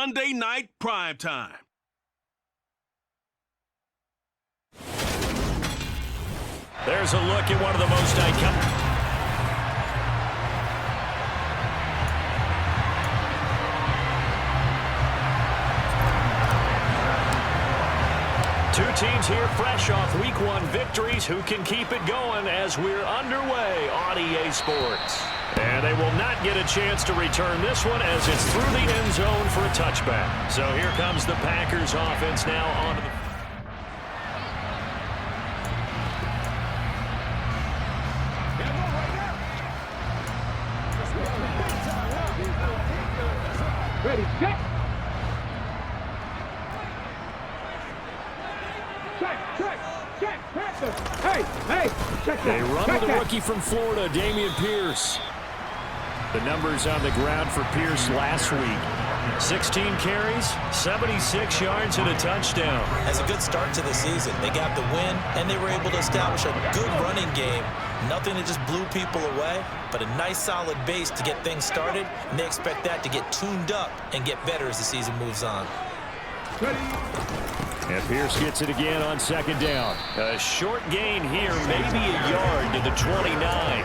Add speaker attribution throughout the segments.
Speaker 1: Sunday night primetime.
Speaker 2: There's a look at one of the most iconic. Two teams here fresh off Week 1 victories. Who can keep it going as we're underway on EA Sports? And they will not get a chance to return this one as it's through the end zone for a touchback. So here comes the Packers offense now onto the...
Speaker 3: Ready, check. Check, Panther. Hey, check that.
Speaker 2: They run
Speaker 3: check
Speaker 2: with a
Speaker 3: that.
Speaker 2: rookie from Florida, Dameon Pierce. The numbers on the ground for Pierce last week. 16 carries, 76 yards, and a touchdown.
Speaker 4: As a good start to the season, they got the win, and they were able to establish a good running game. Nothing that just blew people away, but a nice solid base to get things started, and they expect that to get tuned up and get better as the season moves on.
Speaker 2: And Pierce gets it again on second down. A short gain here, maybe a yard to the 29.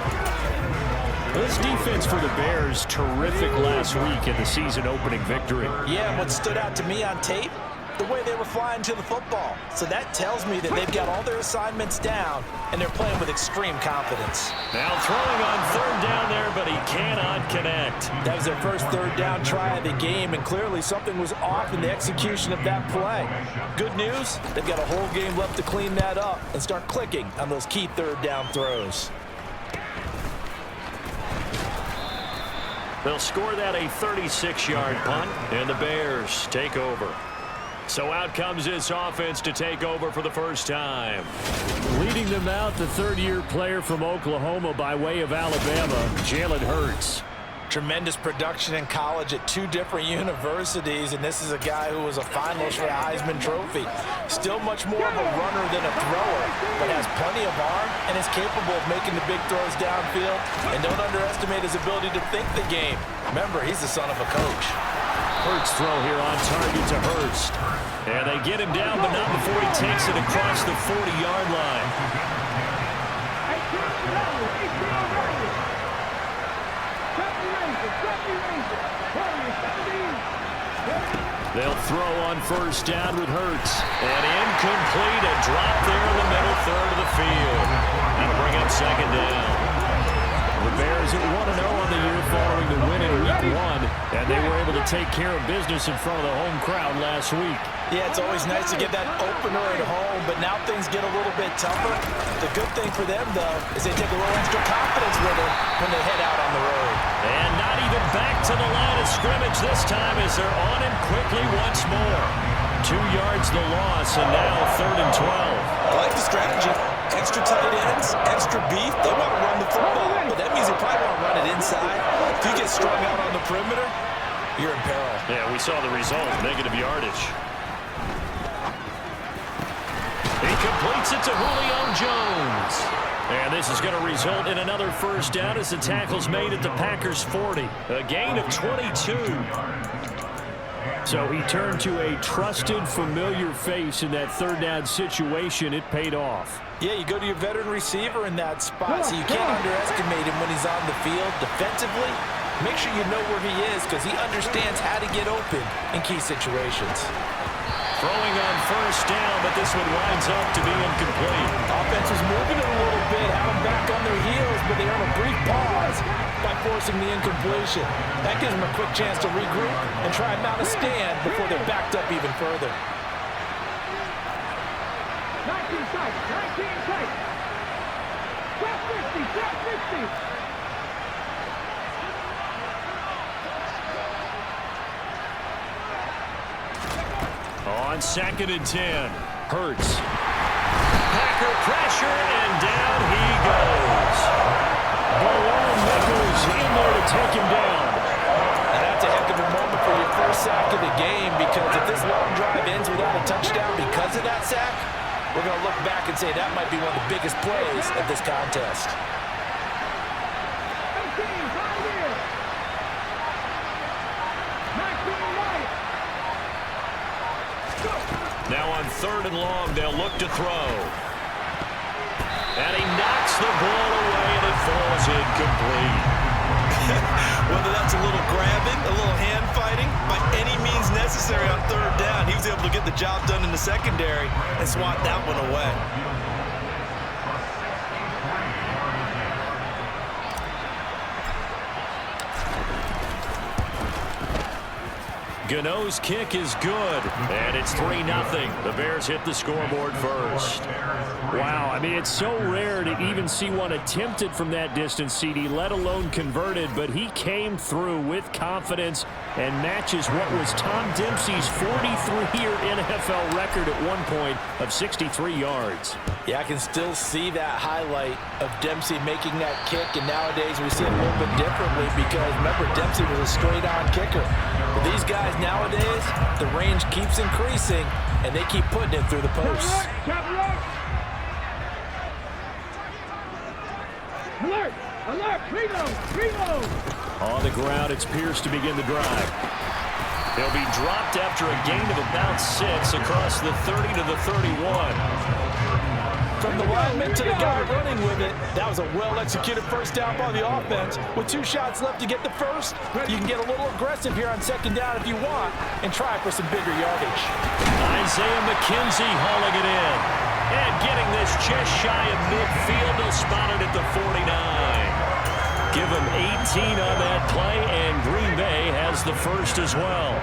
Speaker 2: This defense for the Bears, terrific last week in the season-opening victory.
Speaker 4: Yeah, and what stood out to me on tape, the way they were flying to the football. So that tells me that they've got all their assignments down, and they're playing with extreme confidence.
Speaker 2: Now throwing on third down there, but he cannot connect.
Speaker 4: That was their first third down try of the game, and clearly something was off in the execution of that play. Good news, they've got a whole game left to clean that up and start clicking on those key third down throws.
Speaker 2: They'll score that a 36-yard punt, and the Bears take over. So out comes this offense to take over for the first time. Leading them out, the third-year player from Oklahoma by way of Alabama, Jalen Hurts.
Speaker 4: Tremendous production in college at two different universities, and this is a guy who was a finalist for the Heisman Trophy. Still much more of a runner than a thrower, but has plenty of arm and is capable of making the big throws downfield. And don't underestimate his ability to think the game. Remember, he's the son of a coach.
Speaker 2: Hurts throw here on target to Hurst. And they get him down, but not before he takes it across the 40-yard line. They'll throw on first down with Hurts. And incomplete, a drop there in the middle third of the field. That'll bring up second down. The Bears at 1-0 on the year following the win in Week 1, and they were able to take care of business in front of the home crowd last week.
Speaker 4: Yeah, it's always nice to get that opener at home, but now things get a little bit tougher. The good thing for them, though, is they take a little extra confidence with them when they head out on the road.
Speaker 2: And not even back to the line of scrimmage this time as they're on him quickly once more. 2 yards the loss, and now 3rd and 12.
Speaker 4: I like the strategy. Extra tight ends, extra beef. They want to run the football, but that means they probably want to run it inside. If you get strung out on the perimeter, you're in peril.
Speaker 2: Yeah, we saw the result, negative yardage. He completes it to Julio Jones. And this is going to result in another first down as the tackle's made at the Packers' 40. A gain of 22. So he turned to a trusted, familiar face in that third down situation. It paid off.
Speaker 4: Yeah, you go to your veteran receiver in that spot, so you can't underestimate him when he's on the field. Defensively, make sure you know where he is because he understands how to get open in key situations.
Speaker 2: Throwing on first down, but this one winds up to be incomplete.
Speaker 4: Offense was moving it a little bit, had them back on their heels, but they earn a brief pause by forcing the incompletion. That gives them a quick chance to regroup and try and mount a stand before they're backed up even further.
Speaker 3: 19 seconds. 50.
Speaker 2: On 2nd and 10, Hurts. Packer pressure, and down he goes. Balone Nichols in there to take him down.
Speaker 4: And that's a heck of a moment for your first sack of the game, because if this long drive ends without a touchdown because of that sack, we're going to look back and say that might be one of the biggest plays of this contest.
Speaker 2: 3rd and long. They'll look to throw. And he knocks the ball away, and it falls incomplete.
Speaker 4: Whether that's a little grabbing, a little hand fighting, by any means necessary on 3rd down, he was able to get the job done in the secondary and swat that one away.
Speaker 2: Gano's kick is good, and it's 3-0. The Bears hit the scoreboard first.
Speaker 5: Wow, I mean, it's so rare to even see one attempted from that distance, CD, let alone converted, but he came through with confidence and matches what was Tom Dempsey's 43-year NFL record at one point of 63 yards.
Speaker 4: Yeah, I can still see that highlight of Dempsey making that kick, and nowadays we see it a little bit differently because, remember, Dempsey was a straight-on kicker. But these guys nowadays, the range keeps increasing, and they keep putting it through the posts.
Speaker 3: Alert! Alert! Reload! Reload!
Speaker 5: On the ground, it's Pierce to begin the drive.
Speaker 2: He'll be dropped after a gain of about 6 across the 30 to the 31.
Speaker 4: From the lineman to the guy running with it, that was a well-executed first down by the offense. With 2 shots left to get the first, you can get a little aggressive here on 2nd down if you want and try for some bigger yardage.
Speaker 2: Isaiah McKenzie hauling it in. And getting this just shy of midfield. They'll spot it at the 49. Give him 18 on that play, and Green Bay has the first as well.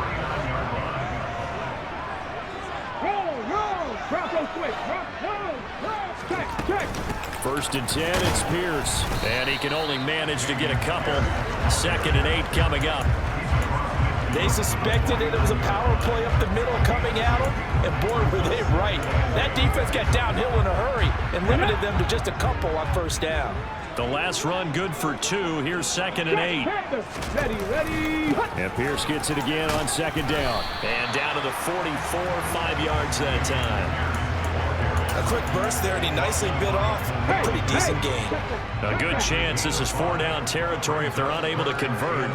Speaker 5: First and 10, it's Pierce.
Speaker 2: And he can only manage to get a couple. 2nd and 8 coming up.
Speaker 4: They suspected it was a power play up the middle coming at them, and boy, were they right. That defense got downhill in a hurry and limited them to just a couple on 1st down.
Speaker 2: The last run good for 2. Here's 2nd and 8.
Speaker 3: Ready, ready.
Speaker 5: And Pierce gets it again on 2nd down.
Speaker 2: And down to the 44, 5 yards that time.
Speaker 4: A quick burst there, and he nicely bit off a pretty decent gain.
Speaker 2: A good chance this is 4-down territory if they're unable to convert.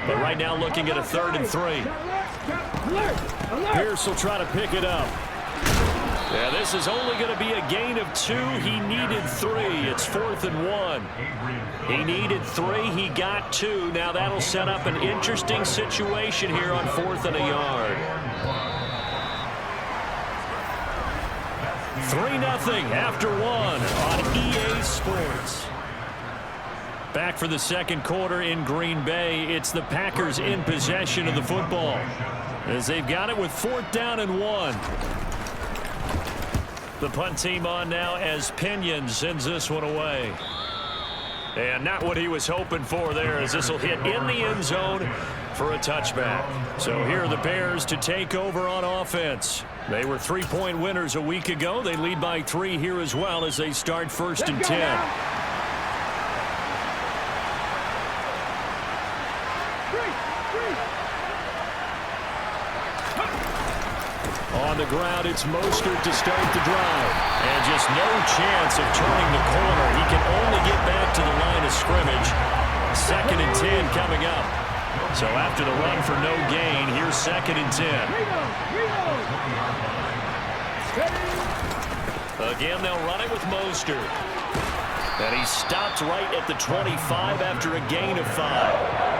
Speaker 2: But right now looking at a 3rd and 3.
Speaker 5: Pierce will try to pick it up.
Speaker 2: Yeah, this is only going to be a gain of 2. He needed 3. It's 4th and 1. He needed 3. He got 2. Now that'll set up an interesting situation here on 4th and a yard. 3-0 after 1 on EA Sports. Back for the 2nd quarter in Green Bay. It's the Packers in possession of the football as they've got it with 4th down and 1. The punt team on now as Pinion sends this one away. And not what he was hoping for there, as this will hit in the end zone for a touchback. So here are the Bears to take over on offense. They were 3-point winners a week ago. They lead by 3 here as well as they start 1st and 10. On the ground, it's Mostert to start the drive. And just no chance of turning the corner. He can only get back to the line of scrimmage. 2nd and 10 coming up. So after the run for no gain, here's 2nd and 10. Again, they'll run it with Mostert. And he stopped right at the 25 after a gain of 5.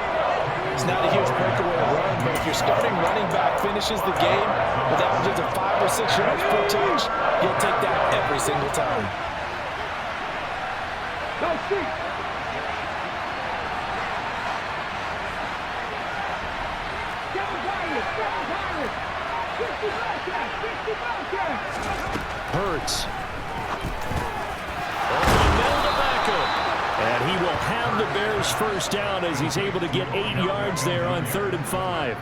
Speaker 4: It's not a huge breakaway run, but if your starting running back finishes the game with averages of 5 or 6 yards per touch, you'll take that every single time.
Speaker 3: Go, Steve.
Speaker 5: Hurts.
Speaker 2: And he will have the Bears first down as he's able to get 8 yards there on 3rd and 5.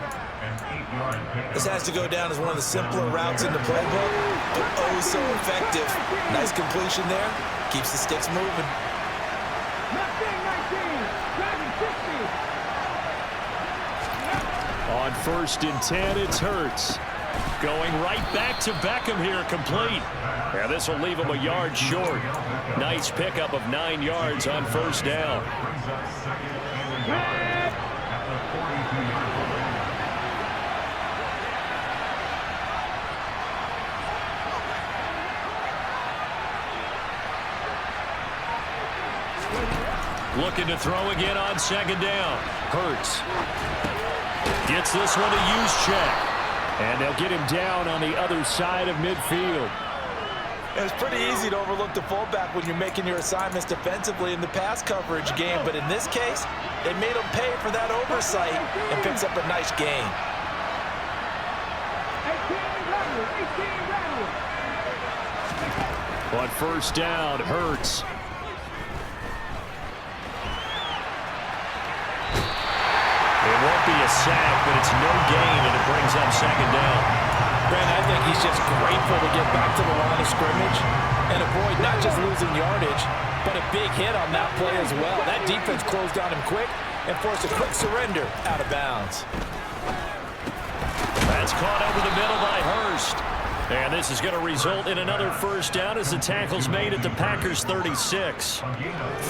Speaker 4: This has to go down as one of the simpler routes in the playbook, but oh so effective. Nice completion there. Keeps the sticks moving.
Speaker 3: 19,
Speaker 2: On 1st and 10, it's Hurts. Going right back to Beckham here, complete. Yeah, this will leave him a yard short. Nice pickup of 9 yards on 1st down. Looking to throw again on second down. Hurts gets this one to use check.
Speaker 5: And they'll get him down on the other side of midfield.
Speaker 4: It's pretty easy to overlook the fullback when you're making your assignments defensively in the pass coverage game, but in this case, they made him pay for that oversight and picks up a nice gain.
Speaker 3: 18
Speaker 5: On first down, Hurts.
Speaker 2: It won't be a sack, but it's no gain, and it brings up second down.
Speaker 4: Brandon, I think he's just grateful to get back to the line of scrimmage and avoid not just losing yardage, but a big hit on that play as well. That defense closed on him quick and forced a quick surrender out of bounds.
Speaker 2: That's caught over the middle by Hurst. And this is going to result in another first down as the tackle's made at the Packers' 36.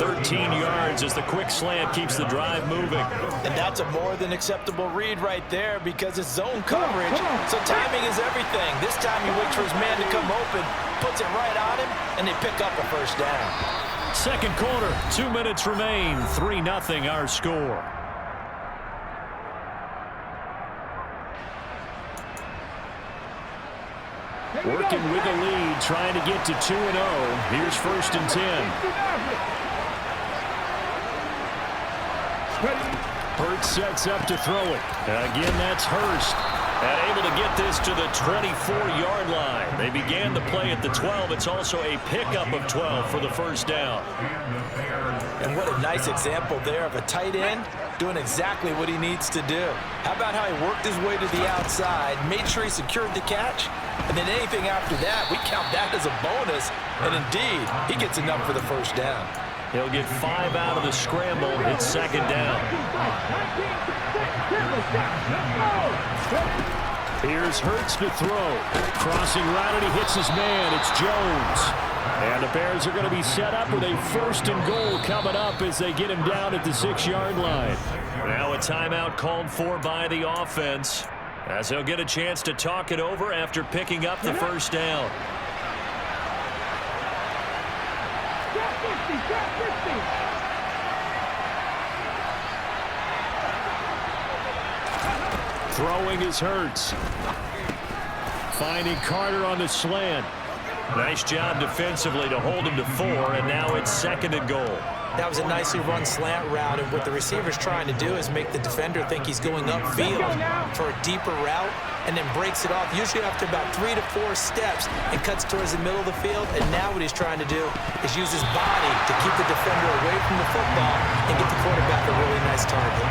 Speaker 2: 13 yards as the quick slant keeps the drive moving.
Speaker 4: And that's a more than acceptable read right there because it's zone coverage, so timing is everything. This time he waits for his man to come open, puts it right on him, and they pick up a first down.
Speaker 2: Second quarter, 2 minutes remain. 3-0 our score.
Speaker 5: Working with the lead, trying to get to 2-0. Here's first and 10. Hurts sets up to throw it. Again, that's Hurst.
Speaker 2: And able to get this to the 24-yard line. They began the play at the 12. It's also a pickup of 12 for the first down.
Speaker 4: And what a nice example there of a tight end doing exactly what he needs to do. How about how he worked his way to the outside, made sure he secured the catch, and then anything after that, we count that as a bonus. And indeed, he gets enough for the first down.
Speaker 2: He'll get 5 out of the scramble. It's second down.
Speaker 5: Here's Hurts to throw. Crossing route, and he hits his man. It's Jones. And the Bears are going to be set up with a first and goal coming up as they get him down at the 6-yard line.
Speaker 2: Now a timeout called for by the offense as they'll get a chance to talk it over after picking up the first down.
Speaker 5: Throwing is Hurts. Finding Carter on the slant.
Speaker 2: Nice job defensively to hold him to 4, and now it's second and goal.
Speaker 4: That was a nicely run slant route, and what the receiver's trying to do is make the defender think he's going upfield for a deeper route, and then breaks it off, usually after about 3 to 4 steps, and cuts towards the middle of the field. And now what he's trying to do is use his body to keep the defender away from the football and get the quarterback a really nice target.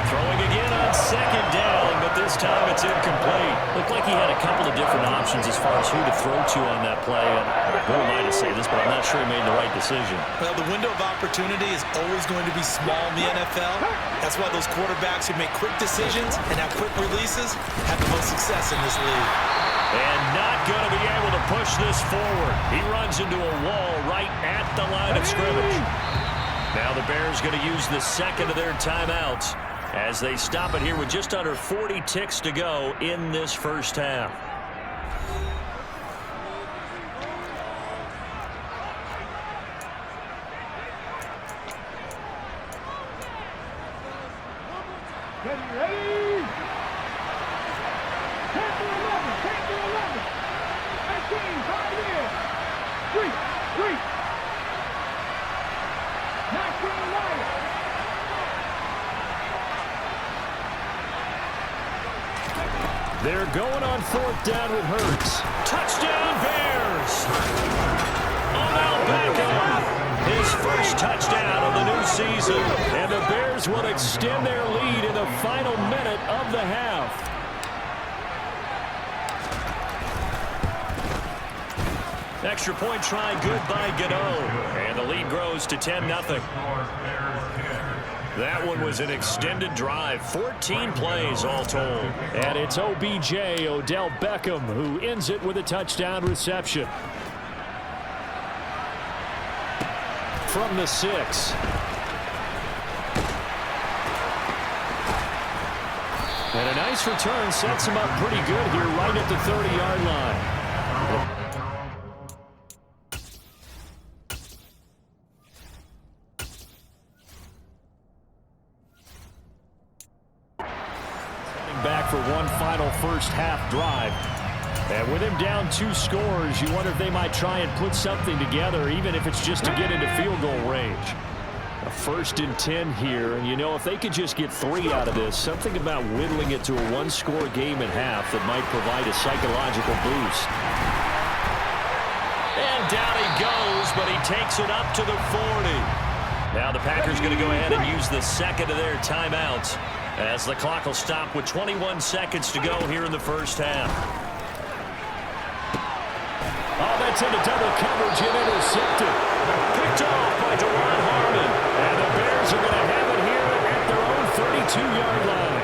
Speaker 2: Throwing again on second down, but this time it's incomplete.
Speaker 5: Looked like he had a couple of different options as far as who to throw to on that play. And who am I to say this, but I'm not sure he made the right decision.
Speaker 4: Well, the window of opportunity is always going to be small in the NFL. That's why those quarterbacks who make quick decisions and have quick releases have the most success in this league.
Speaker 2: And not going to be able to push this forward. He runs into a wall right at the line of scrimmage. Now the Bears going to use the second of their timeouts as they stop it here with just under 40 ticks to go in this first half.
Speaker 3: Ready? 10 to 11, 10 to 11. 19, 5 in. 3, 19, 9.
Speaker 5: They're going on fourth down with Hurts.
Speaker 2: Touchdown Bears! Odell Beckham, his first touchdown of the new season.
Speaker 5: And the Bears will extend their lead in the final minute of the half.
Speaker 2: Extra point try good by Gano. And the lead grows to 10-0. That one was an extended drive, 14 plays all told.
Speaker 5: And it's OBJ, Odell Beckham, who ends it with a touchdown reception. From the 6. And a nice return sets him up pretty good here right at the 30-yard line. for one final first-half drive. And with him down 2 scores, you wonder if they might try and put something together, even if it's just to get into field goal range. A 1st and 10 here, and you know, if they could just get 3 out of this, something about whittling it to a 1-score game at half that might provide a psychological boost.
Speaker 2: And down he goes, but he takes it up to the 40. Now the Packers going to go ahead and use the second of their timeouts as the clock will stop with 21 seconds to go here in the first half.
Speaker 5: Oh, that's into double coverage and intercepted.
Speaker 2: Picked off by Dewan Harmon.
Speaker 5: And the Bears are going to have it here at their own 32-yard line.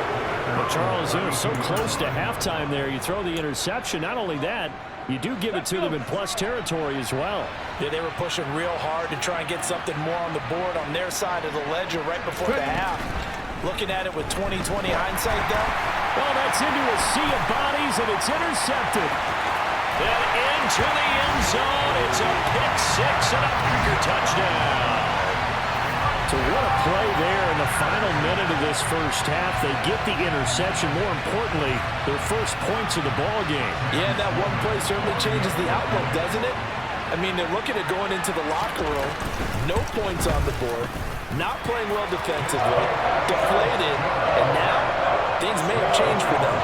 Speaker 5: Well, Charles, they're so close to halftime there. You throw the interception. Not only that, you do give it to them in plus territory as well.
Speaker 4: Yeah, they were pushing real hard to try and get something more on the board on their side of the ledger right before the half. Looking at it with 20/20 hindsight, though.
Speaker 5: Oh, that's into a sea of bodies, and it's intercepted.
Speaker 2: And into the end zone. It's a pick-6 and a Packer touchdown.
Speaker 5: So what a play there in the final minute of this first half. They get the interception. More importantly, their first points of the ball game.
Speaker 4: Yeah, that one play certainly changes the outlook, doesn't it? I mean, they're looking at going into the locker room. No points on the board. Not playing well defensively. Deflated. And now, things may have changed for them.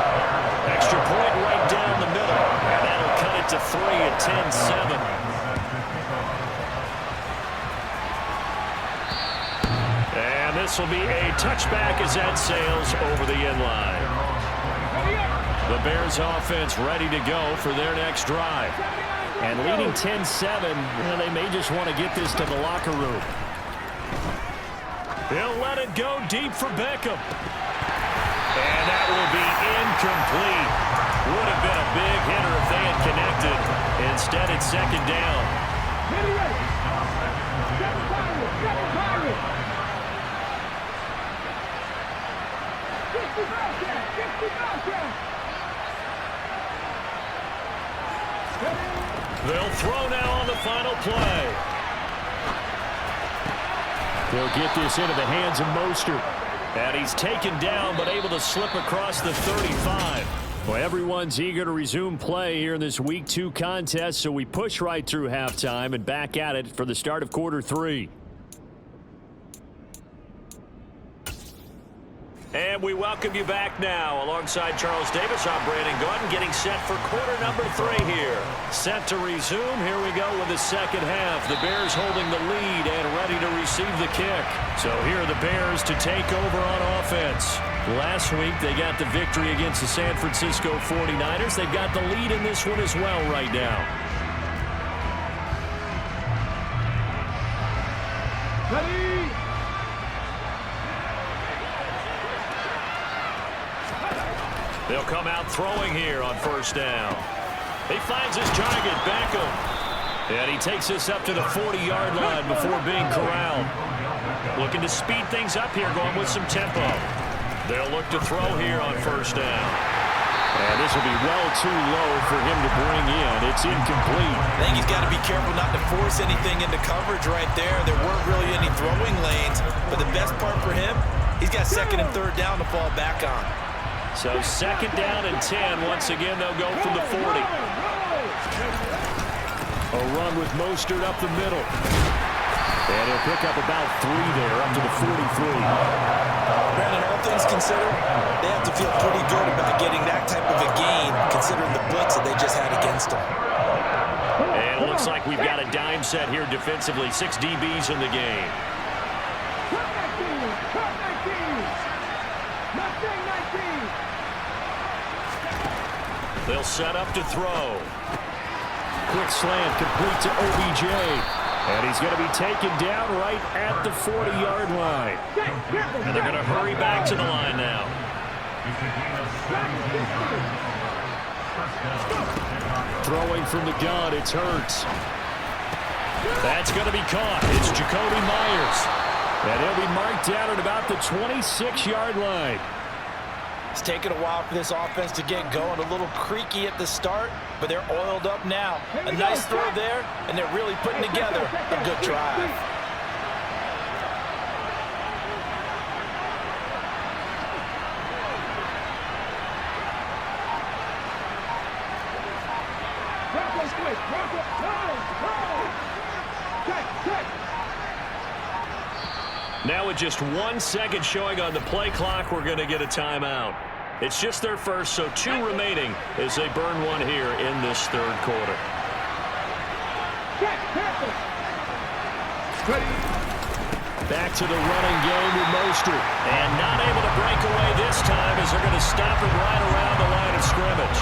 Speaker 2: Extra point right down the middle. And that'll cut it to 3 at 10-7. And this will be a touchback as that sails over the end line. The Bears offense ready to go for their next drive.
Speaker 5: And leading 10-7, they may just want to get this to the locker room.
Speaker 2: He'll let it go deep for Beckham. And that will be incomplete. Would have been a big hitter if they had connected. Instead, it's second down. They'll throw now on the final play.
Speaker 5: They'll get this into the hands of Mostert.
Speaker 2: And he's taken down, but able to slip across the 35.
Speaker 5: Well, everyone's eager to resume play here in this Week 2 contest, so we push right through halftime and back at it for the start of quarter 3.
Speaker 2: And we welcome you back now. Alongside Charles Davis, I'm Brandon Gordon, getting set for quarter number 3 here. Set to resume. Here we go with the second half. The Bears holding the lead and ready to receive the kick. So here are the Bears to take over on offense. Last week, they got the victory against the San Francisco 49ers. They've got the lead in this one as well right now.
Speaker 3: Ready?
Speaker 2: They'll come out throwing here on first down. He finds his target, Beckham. And he takes this up to the 40-yard line before being corralled. Looking to speed things up here, going with some tempo. They'll look to throw here on first down.
Speaker 5: And this will be well too low for him to bring in. It's incomplete.
Speaker 4: I think he's got to be careful not to force anything into coverage right there. There weren't really any throwing lanes. But the best part for him, he's got second and third down to fall back on.
Speaker 2: So second down and 10. Once again, they'll go from the 40.
Speaker 5: A run with Mostert up the middle. And he'll pick up about 3 there, up to the 43.
Speaker 4: Brandon, all things considered, they have to feel pretty good about getting that type of a gain, considering the blitz that they just had against them.
Speaker 2: And it looks like we've got a dime set here defensively. 6 DBs in the game. They'll set up to throw.
Speaker 5: Quick slant complete to OBJ. And he's going to be taken down right at the 40-yard line.
Speaker 2: And they're going to hurry back to the line now.
Speaker 5: Throwing from the gun, it's Hurts.
Speaker 2: That's going to be caught. It's Jacoby Myers.
Speaker 5: And he'll be marked down at about the 26-yard line.
Speaker 4: It's taken a while for this offense to get going. A little creaky at the start, but they're oiled up now. A nice throw there, and they're really putting together a good drive.
Speaker 2: Now with just 1 second showing on the play clock, we're going to get a timeout. It's just their first, so 2 remaining as they burn one here in this third quarter.
Speaker 5: Back to the running game with Mostert.
Speaker 2: And not able to break away this time as they're going to stop him right around the line of scrimmage.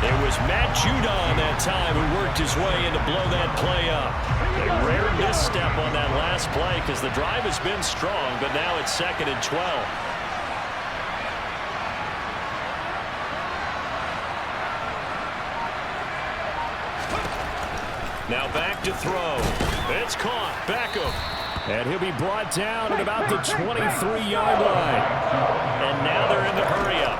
Speaker 2: It was Matt Judon that time who worked his way in to blow that play up. A rare misstep on that last play because the drive has been strong, but now it's 2nd and 12. Now back to throw. It's caught. Beckham.
Speaker 5: And he'll be brought down at about the 23-yard line.
Speaker 2: And now they're in the hurry-up.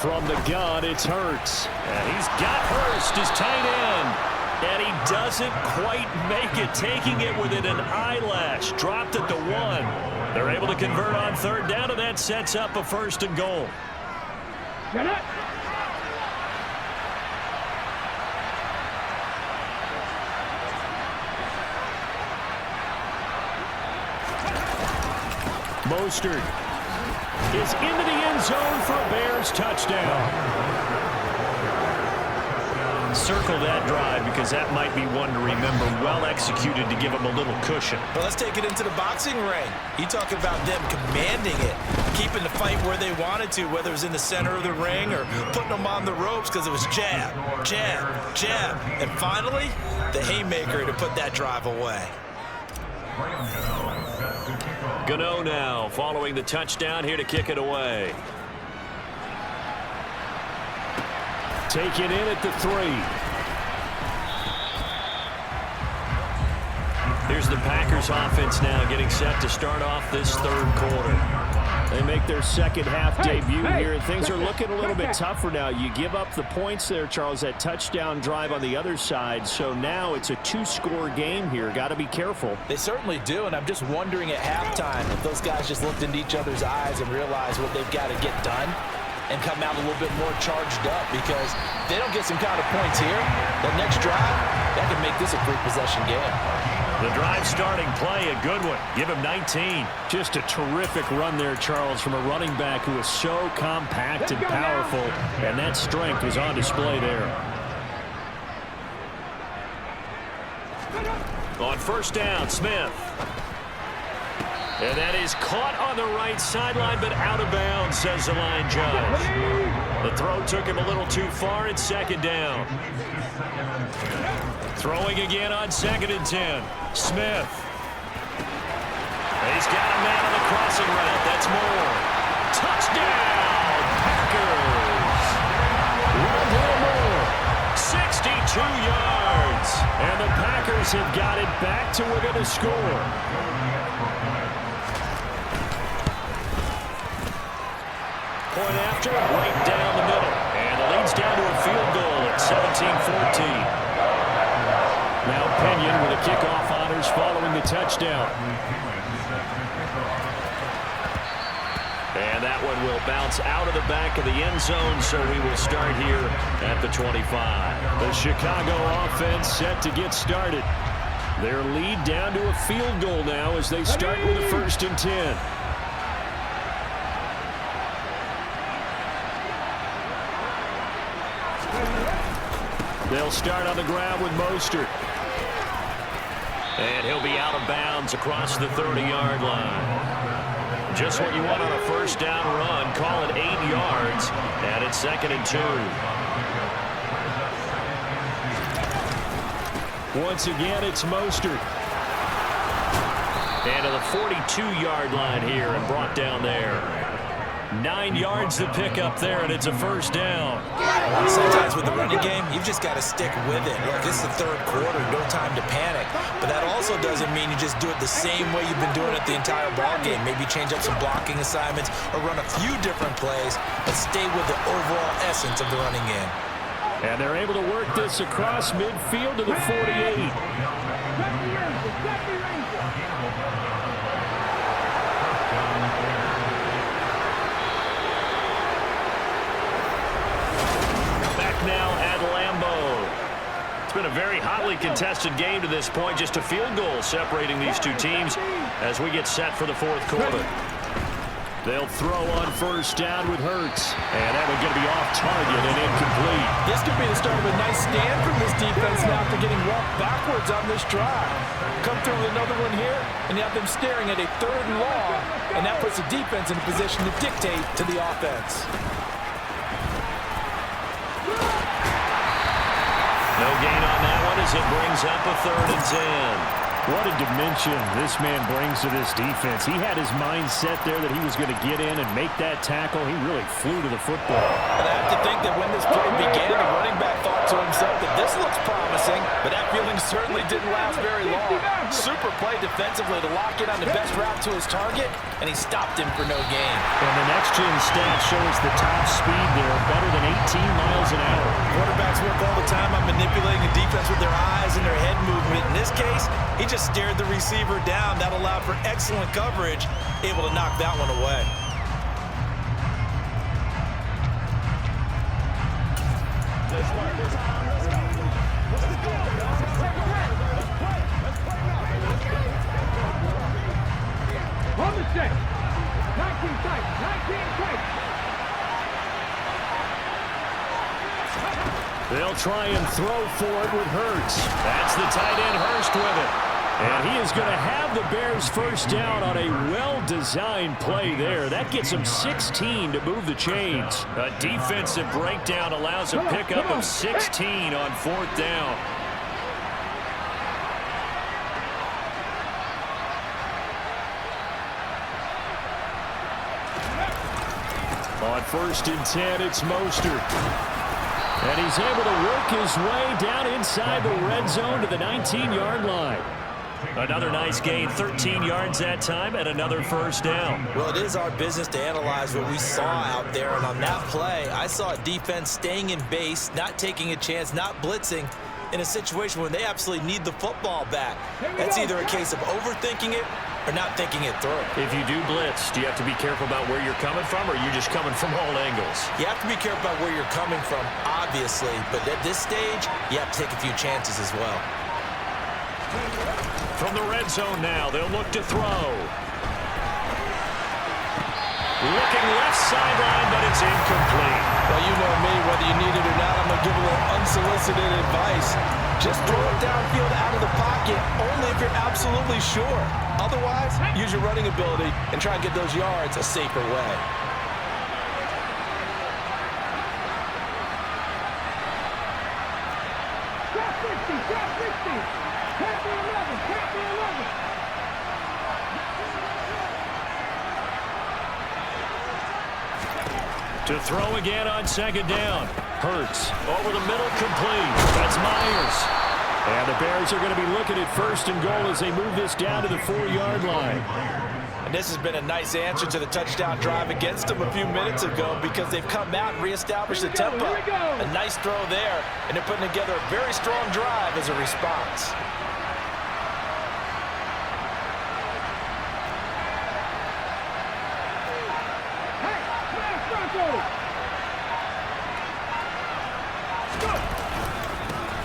Speaker 5: From the gun, it's Hurts.
Speaker 2: And he's got Hurst, his tight end. And he doesn't quite make it, taking it within an eyelash. Dropped at the 1. They're able to convert on 3rd down, and that sets up a 1st and goal.
Speaker 5: Mostert is into the end zone for a Bears touchdown.
Speaker 2: Circle that drive because that might be one to remember. Well executed to give them a little cushion.
Speaker 4: But let's take it into the boxing ring. You talk about them commanding it, keeping the fight where they wanted to, whether it was in the center of the ring or putting them on the ropes because it was jab, jab, jab. And finally, the haymaker to put that drive away.
Speaker 2: Gano now following the touchdown here to kick it away.
Speaker 5: Take it in at the 3.
Speaker 2: Here's the Packers offense now getting set to start off this third quarter.
Speaker 5: They make their second half debut here, and things are looking a little bit tougher now. You give up the points there, Charles, that touchdown drive on the other side. So now it's a 2-score game here. Got to be careful.
Speaker 4: They certainly do, and I'm just wondering at halftime if those guys just looked into each other's eyes and realized what they've got to get done and come out a little bit more charged up, because if they don't get some kind of points here, the next drive, that can make this a 3-possession game.
Speaker 2: The drive starting play, a good one. Give him 19.
Speaker 5: Just a terrific run there, Charles, from a running back who is so compact and powerful, and that strength was on display there.
Speaker 2: On 1st down, Smith. And that is caught on the right sideline, but out of bounds, says the line judge. The throw took him a little too far. It's 2nd down. Throwing again on 2nd and 10. Smith. He's got a man on the crossing route. That's more. Touchdown, Packers.
Speaker 5: Rondale Moore.
Speaker 2: 62 yards.
Speaker 5: And the Packers have got it back to within a score.
Speaker 2: Point after, right down the middle. And it leads down to a field goal at 17-14.
Speaker 5: Now Pinion with a kickoff honors following the touchdown.
Speaker 2: And that one will bounce out of the back of the end zone, so we will start here at the 25.
Speaker 5: The Chicago offense set to get started. Their lead down to a field goal now as they start with a 1st and 10. They'll start on the ground with Mostert.
Speaker 2: And he'll be out of bounds across the 30-yard line. Just what you want on a 1st down run. Call it 8 yards. And it's 2nd and 2.
Speaker 5: Once again, it's Mostert.
Speaker 2: And to the 42-yard line here and brought down there. 9 yards to pick up there, and it's a 1st down.
Speaker 4: Sometimes with the running game, you've just got to stick with it. Look, it's the third quarter, no time to panic. But that also doesn't mean you just do it the same way you've been doing it the entire ball game. Maybe change up some blocking assignments or run a few different plays, but stay with the overall essence of the running game.
Speaker 5: And they're able to work this across midfield to the 48.
Speaker 2: Now at Lambeau. It's been a very hotly contested game to this point. Just a field goal separating these two teams as we get set for the fourth quarter. They'll throw on first down with Hurts. And that one's going to be off target and incomplete.
Speaker 4: This could be the start of a nice stand from this defense now after getting walked backwards on this drive. Come through with another one here, and you have them staring at a 3rd and long, and that puts the defense in a position to dictate to the offense.
Speaker 2: No gain on that one as it brings up a 3rd and 10.
Speaker 5: What a dimension this man brings to this defense. He had his mind set there that he was going to get in and make that tackle. He really flew to the football.
Speaker 4: But I have to think that when this play began, the running back thought to himself that this looks promising, but that feeling certainly didn't last very long. Super play defensively to lock in on the best route to his target, and he stopped him for no gain.
Speaker 5: And the next-gen stats show us the top speed there, better than 18 miles an hour.
Speaker 4: Quarterbacks work all the time on manipulating the defense with their eyes and their head movement. In this case, he just stared the receiver down. That allowed for excellent coverage, able to knock that one away.
Speaker 3: On the set. 19 tight. 19 tight.
Speaker 5: They'll try and throw for it with Hurts. That's the tight end Hurst with it. And he is going to have the Bears first down on a well-designed play there. That gets him 16 to move the chains.
Speaker 2: A defensive breakdown allows a pickup of 16 on 4th down.
Speaker 5: On 1st and 10, it's Mostert. And he's able to work his way down inside the red zone to the 19-yard line.
Speaker 2: Another nice gain, 13 yards that time, and another first down.
Speaker 4: Well, it is our business to analyze what we saw out there, and on that play, I saw a defense staying in base, not taking a chance, not blitzing, in a situation where they absolutely need the football back. That's either a case of overthinking it or not thinking it through.
Speaker 2: If you do blitz, do you have to be careful about where you're coming from, or are you just coming from all angles?
Speaker 4: You have to be careful about where you're coming from, obviously, but at this stage, you have to take a few chances as well.
Speaker 2: From the red zone now, they'll look to throw. Looking left sideline, but it's incomplete.
Speaker 4: Well, you know me, whether you need it or not, I'm going to give a little unsolicited advice. Just throw it downfield out of the pocket, only if you're absolutely sure. Otherwise, use your running ability and try and get those yards a safer way.
Speaker 3: Drop 60. Drop 60. Tap the 11. Tap the 11.
Speaker 2: To throw again on 2nd down. Hurts over the middle, complete. That's Myers.
Speaker 5: And the Bears are going to be looking at 1st and goal as they move this down to the 4-yard line.
Speaker 4: And this has been a nice answer to the touchdown drive against them a few minutes ago because they've come out and reestablished the tempo. A nice throw there, and they're putting together a very strong drive as a response.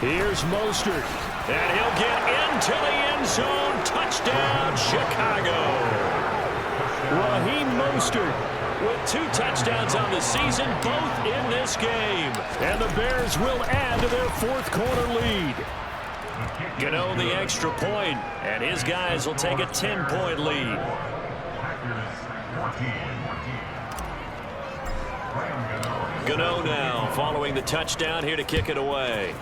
Speaker 5: Here's Mostert.
Speaker 2: And he'll get into the end zone. Touchdown, Chicago.
Speaker 5: Raheem Mostert
Speaker 2: with 2 touchdowns on the season, both in this game.
Speaker 5: And the Bears will add to their 4th quarter lead.
Speaker 2: Gano the extra point, and his guys will take a 10-point lead. Gano now following the touchdown here to kick it away.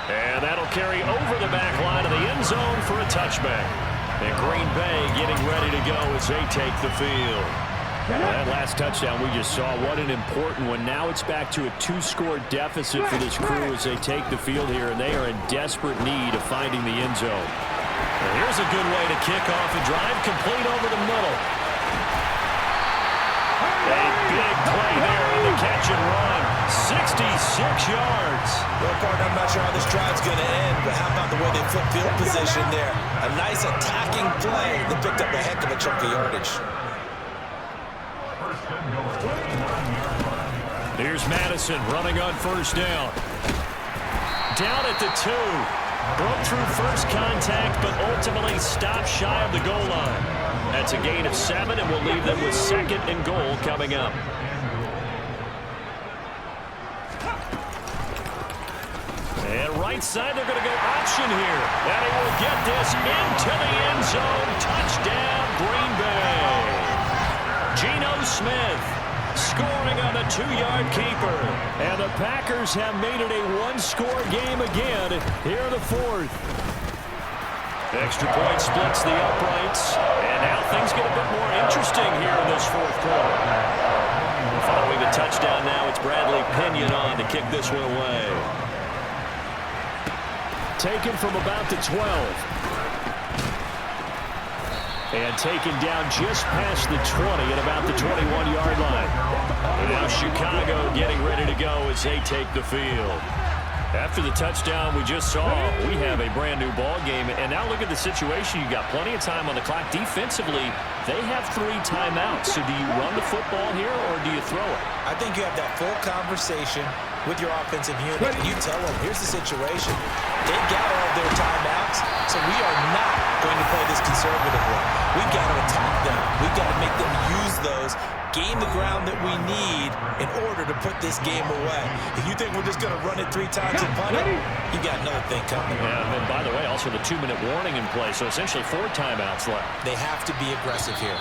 Speaker 2: And that'll carry over the back line of the end zone for a touchback. And Green Bay getting ready to go as they take the field.
Speaker 5: That last touchdown we just saw, what an important one. Now it's back to a 2-score deficit for this crew as they take the field here, and they are in desperate need of finding the end zone.
Speaker 2: Well, here's a good way to kick off a drive, complete over the middle. A big play there on the catch and run. 66 yards.
Speaker 4: Well, partner, I'm not sure how this drive's going to end, but how about the way they flip field position there? A nice attacking play that picked up a heck of a chunk of yardage.
Speaker 5: Here's Madison running on first down. Down at the 2. Broke through first contact, but ultimately stopped shy of the goal line. That's a gain of 7, and we'll leave them with 2nd and goal coming up. And right side, they're going to go option here. And he will get this into the end zone. Touchdown, Green Bay. Geno Smith scoring on the 2-yard keeper. And the Packers have made it a 1-score game again here in the 4th. Extra point splits the uprights. And now things get a bit more interesting here in this 4th quarter. Following the touchdown now, it's Bradley Pinion on to kick this one away. Taken from about the 12. And taken down just past the 20 at about the 21-yard line. And now Chicago getting ready to go as they take the field. After the touchdown we just saw, we have a brand new ball game. And now look at the situation. You got plenty of time on the clock. Defensively, they have 3 timeouts. So do you run the football here or do you throw it?
Speaker 4: I think you have that full conversation with your offensive unit, and you tell them, here's the situation. They got all of their timeouts, so we are not going to play this conservatively. We've got to attack them. We've got to make them use those, gain the ground that we need in order to put this game away. If you think we're just going to run it 3 times and punt it, you got another thing coming.
Speaker 5: Yeah, and by the way, also the 2-minute warning in play, so essentially 4 timeouts left.
Speaker 4: They have to be aggressive here.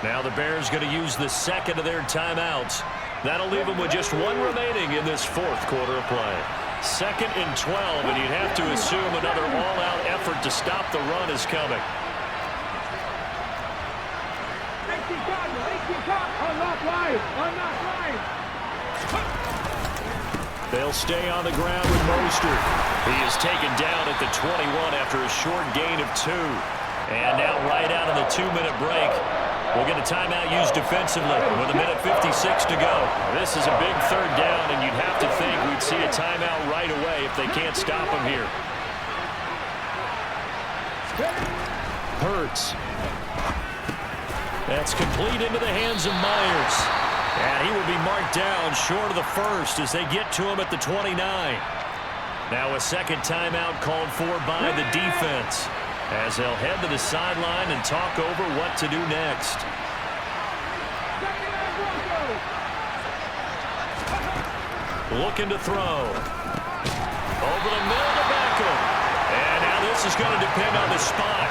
Speaker 5: Now the Bears going to use the 2nd of their timeouts. That'll leave them with just 1 remaining in this 4th quarter of play. 2nd and 12, and you'd have to assume another all-out effort to stop the run is coming. They'll stay on the ground with Mostert. He is taken down at the 21 after a short gain of 2. And now right out of the 2-minute break, we'll get a timeout used defensively with 1:56 to go. This is a big 3rd down, and you'd have to think we'd see a timeout right away if they can't stop him here. Hurts. That's complete into the hands of Myers. And he will be marked down short of the 1st as they get to him at the 29. Now a 2nd timeout called for by the defense, as they'll head to the sideline and talk over what to do next. Looking to throw. Over the middle to Beckham. And now this is going to depend on the spot.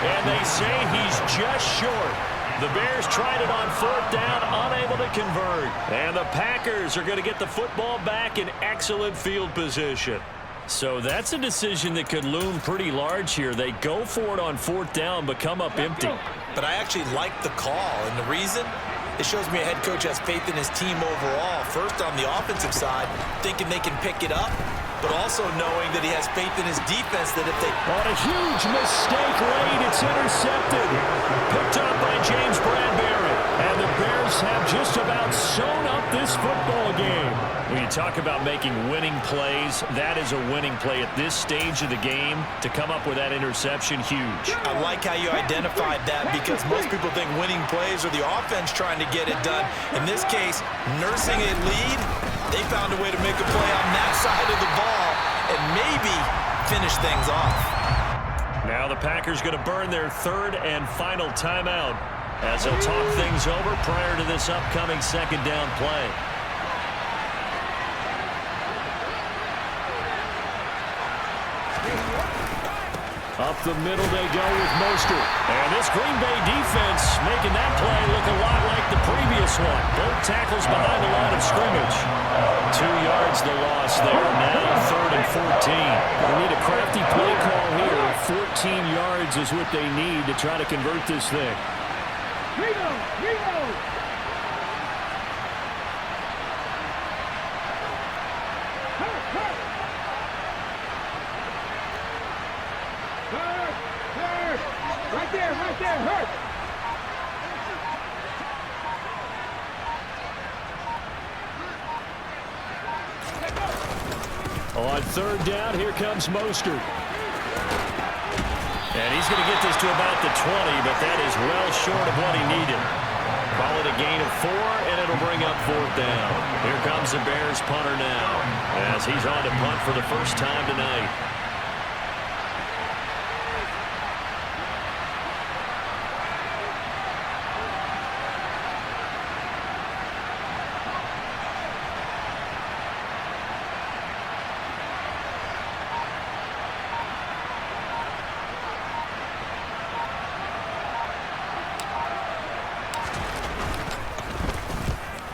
Speaker 5: And they say he's just short. The Bears tried it on 4th down, unable to convert. And the Packers are going to get the football back in excellent field position. So that's a decision that could loom pretty large here. They go for it on 4th down, but come up empty.
Speaker 4: But I actually like the call, and the reason? It shows me a head coach has faith in his team overall. First, on the offensive side, thinking they can pick it up, but also knowing that he has faith in his defense that if they...
Speaker 5: On a huge mistake late, it's intercepted. Picked up by James Bradbury. And the Bears have just about sewn up this football game. When you talk about making winning plays, that is a winning play at this stage of the game. To come up with that interception, huge.
Speaker 4: I like how you identified that, because most people think winning plays are the offense trying to get it done. In this case, nursing a lead, they found a way to make a play on that side of the ball and maybe finish things off.
Speaker 5: Now the Packers going to burn their 3rd and final timeout as they'll talk things over prior to this upcoming 2nd down play. Up the middle they go with Mostert. And this Green Bay defense making that play look a lot like the previous one. Both tackles behind the line of scrimmage. 2 yards the loss there. Now 3rd and 14. They need a crafty play call here. 14 yards is what they need to try to convert this thing.
Speaker 3: Right there, hurt.
Speaker 5: On 3rd down, here comes Mostert. And he's going to get this to about the 20, but that is well short of what he needed.
Speaker 2: Call it a gain of 4, and it'll bring up 4th down. Here comes the Bears punter now, as he's on to punt for the first time tonight.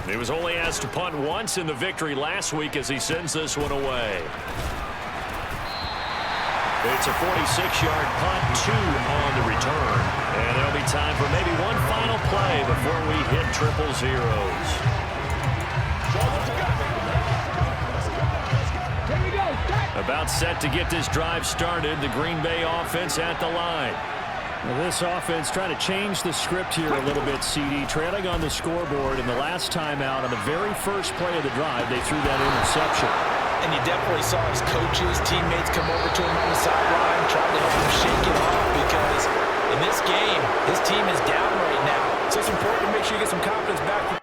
Speaker 2: He was only asked to punt once in the victory last week as he sends this one away. It's a 46-yard punt, 2 on the return. And there'll be time for maybe one final play before we hit triple zeros. About set to get this drive started. The Green Bay offense at the line.
Speaker 5: Well, this offense trying to change the script here a little bit, CD. Trailing on the scoreboard, and the last time out on the very first play of the drive, they threw that interception.
Speaker 4: And you definitely saw his coaches, teammates come over to him on the sideline, trying to help him shake it off, because in this game, his team is down right now. So it's important to make sure you get some confidence back for